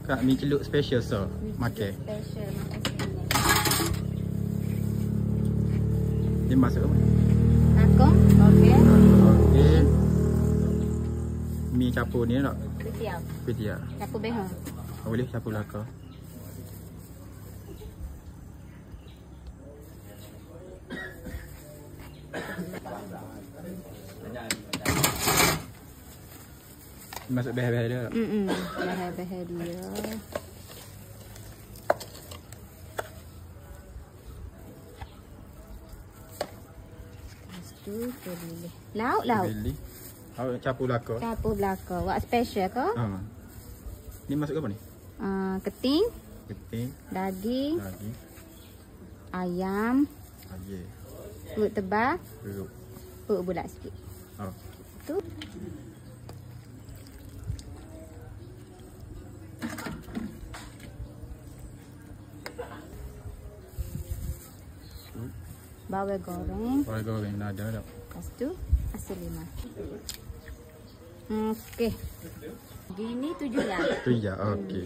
Kak mi celup special so. Makan. Special makan sini. Dia masuk apa? Kangkung, okey. Okey. Mi capur ni tak? Ketiau. Kuih Campur behong. boleh capur laka. Masuk behel-behel dia. Behel-behel dia. Lepas tu boleh. Lauk. Beli. Awak capur laka. Campur belaka. Wak special ke? Ha. Ni masuk apa ni? Keting, Keting, daging, daging, ayam, ayam, perut tebal, perut. perut bulat sikit. Oh. Tu. Bawang goreng. Bawang goreng dah ada dah. Lepas tu asam lima. Okey. Gini tu je lah. Tu je. Okey.